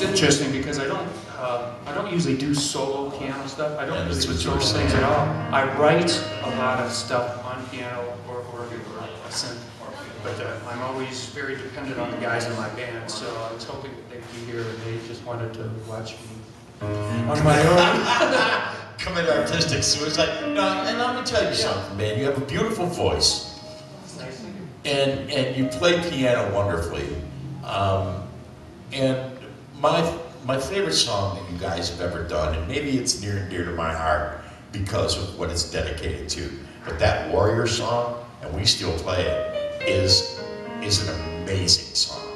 It's interesting because I don't usually do solo piano stuff. I don't really do solo things at all. I write a lot of stuff on piano or organ or a synth, but I'm always very dependent on the guys in my band. So I was hoping that they'd be here and they just wanted to watch me on my own. Commit artistic suicide. No, and let me tell you something, man. You have a beautiful voice, and you play piano wonderfully. And my favorite song that you guys have ever done, and maybe it's near and dear to my heart because of what it's dedicated to, but that Warrior song, and we still play it, is an amazing song.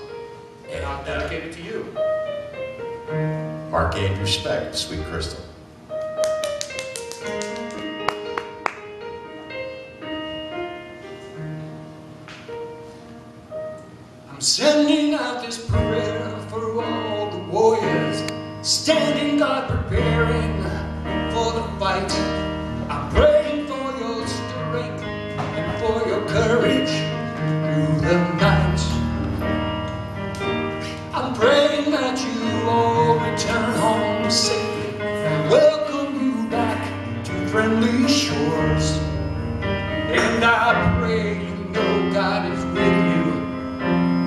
And I'll dedicate it to you. Marq Andrew Speck, Sweet Crystal. I'm sending out this prayer for all the warriors standing guard, preparing for the fight. I'm praying for your strength and for your courage through the night. I'm praying that you all return home safely and welcome you back to friendly shores. And I pray you know God is with you,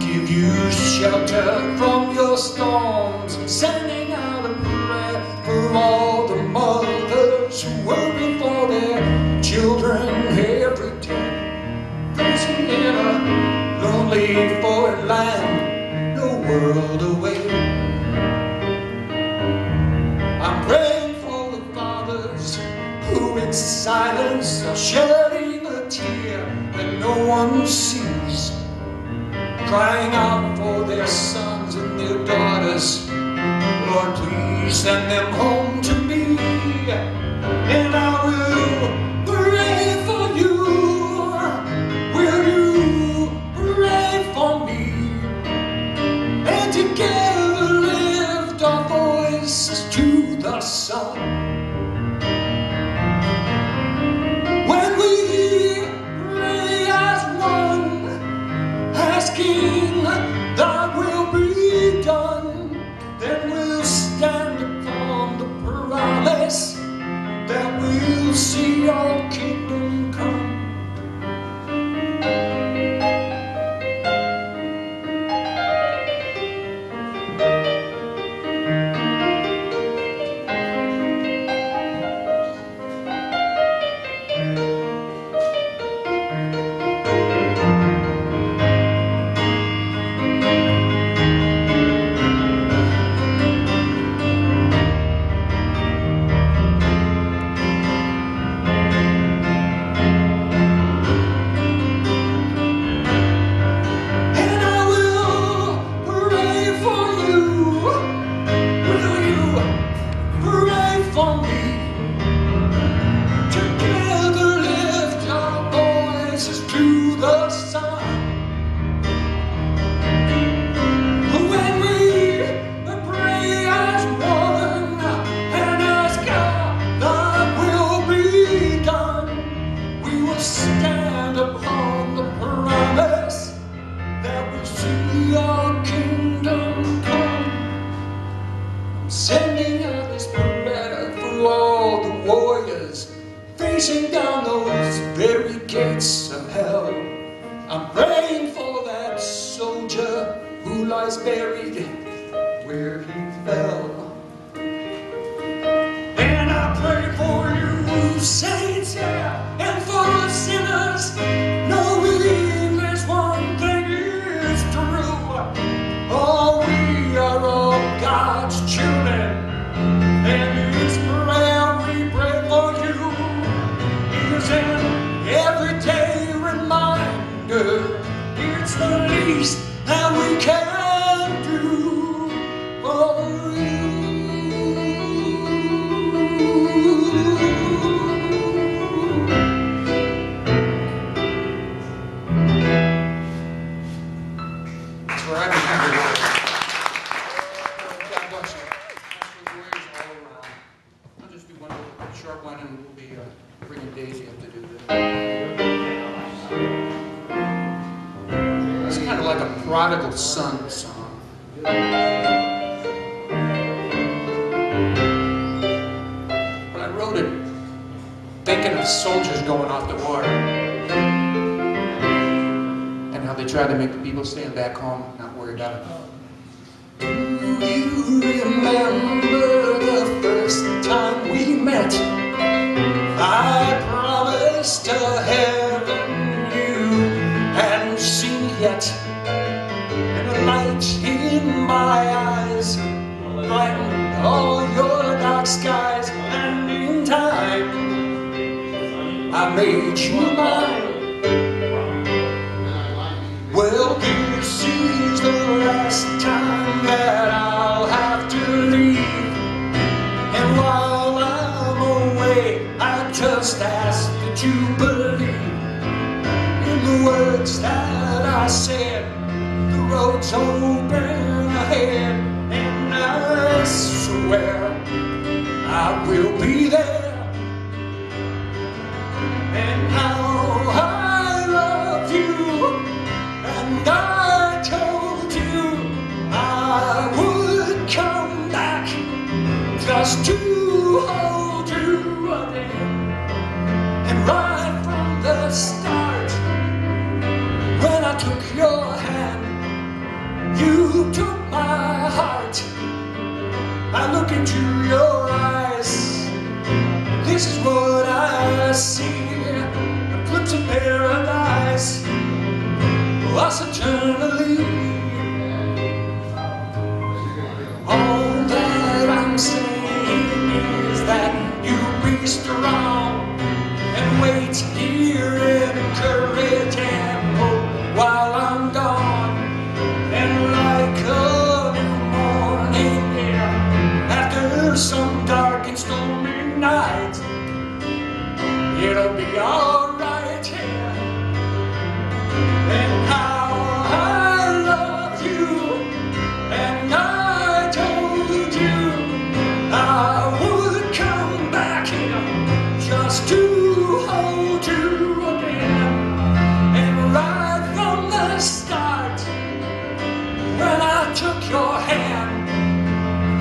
give you shelter from your storms. I'm sending out a prayer for all the mothers who worry for their children every day, facing in a lonely foreign land, no world away. I'm praying for the fathers who in silence are shedding a tear that no one sees, crying out for their sons and their daughters. Lord, please send them home to me, and I will pray for you. Will you pray for me? And together lift our voices to the sun. When we pray as one, asking thy will be done, then we'll stand upon the promise that we'll see your kingdom come. Sending out this prayer for all the warriors facing down those very gates of hell. I'm praying for that soldier who lies buried where he fell. And I pray for you, saints, yeah, and for sinners, knowing there's one thing is true. Oh, we are all God's children, and it's prayer we pray for you is an everyday reminder. It's the least that we can do for you. That's where I remember it. God bless you. I'll just do one short one, and we'll be bringing Daisy up to do this. It's kind of like a prodigal son song. thinking of soldiers going off to war and how they try to make the people staying back home not worry about it. Do you remember the first time we met? I promised to heaven you hadn't seen yet, and a light in my eyes brightened all your dark skies, and in time I made you mine. Well, this is the last time that I'll have to leave, and while I'm away I just ask that you believe in the words that I said. The road's open ahead, and I swear I will be there. And now I love you, and I told you I would come back just to hold you again. And right from the start, when I took your hand, you took my heart. I look into your eyes, this is what I see, a glimpse of paradise, us eternally. All that I'm saying is that you be strong and wait here in courage and hope while I'm gone. And like a new morning air after some dark and stormy night, it'll be alright here. And how I love you, and I told you I would come back here just to hold you again. And right from the start, when I took your hand,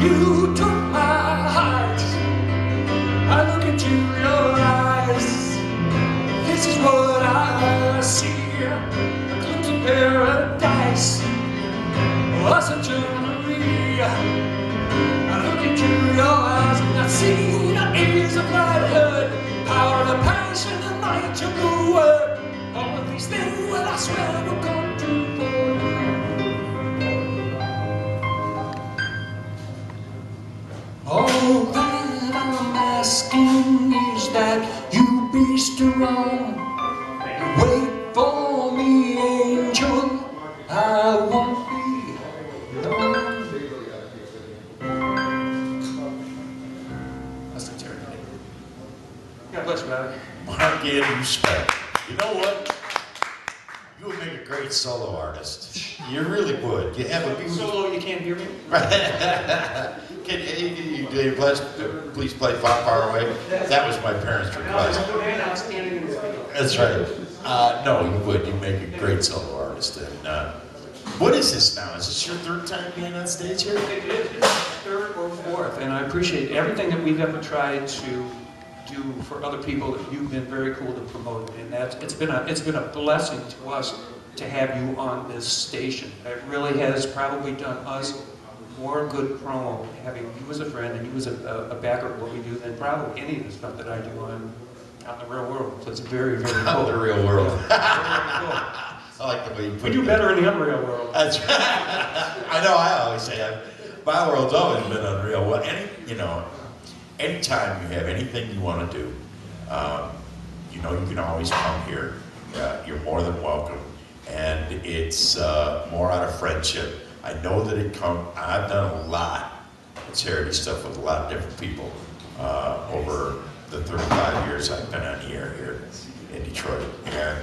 you took my heart. I look into your eyes, this is what I see, a glimpse of paradise, us eternally. I look into your eyes and I see the ears of bloodhood, power of passion and might of the word. All of these things, well, I swear will come true for you. All that I'm asking is that you be strong. Wait for me, angel, I won't be long. That's the territory. God bless you, Bobby. Marq and Speck. You know what? You would make a great solo artist. You really would. You have a beautiful... Solo, you can't hear me? Can you please play Far, Far Away? That was my parents' request. That's right. No, you would. You'd make a great solo artist. And what is this now? Is this your third time being on stage here? It is. It's third or fourth, and I appreciate everything that we've ever tried to do for other people that you've been very cool to promote, and it's been a blessing to us to have you on this station. It really has probably done us more good promo having you as a friend and you as a backer of what we do than probably any of the stuff that I do on the real world. So it's very, very cool. On the real world. Yeah, very cool. I like the way you put We do better in the unreal world. That's right. I know. I always say my world's always been unreal. Well, anytime you have anything you want to do, you know you can always come here. You're more than welcome, and it's more out of friendship. I know that I've done a lot of charity stuff with a lot of different people over the 35 years I've been on the air here in Detroit, and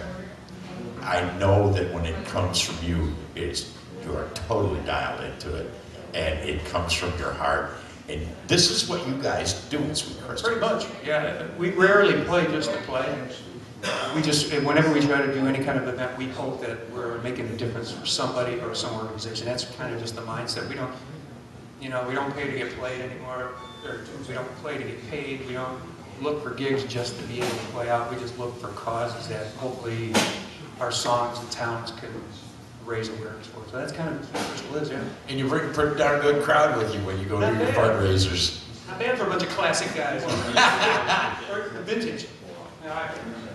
I know that when it comes from you, you are totally dialed into it, and it comes from your heart. And this is what you guys do in Sweet Crystal. Pretty much, yeah. We rarely play just to play. Whenever we try to do any kind of event, we hope that we're making a difference for somebody or some organization. That's kind of just the mindset. We don't pay to get played anymore. Or we don't play to get paid. We don't look for gigs just to be able to play out. We just look for causes that hopefully our songs and towns can raise awareness for. So that's kind of what it is, yeah. And you bring a pretty darn good crowd with you when you go to your fundraisers. Not bad for a bunch of classic guys. Or vintage.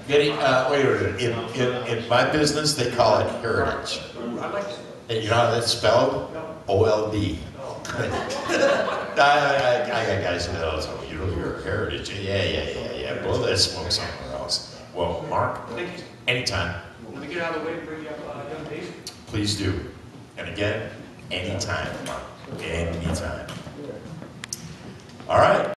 Wait a minute. In my business, they call it heritage. Ooh, I like that. And you know how that's spelled? OLD. I got guys who know, so you know your heritage. Yeah. Blow that smoke somewhere else. Well, Mark, Thank you. anytime. Let me get out of the way and bring you up young Daisy. Please do. And again, anytime, Mark. Anytime. All right.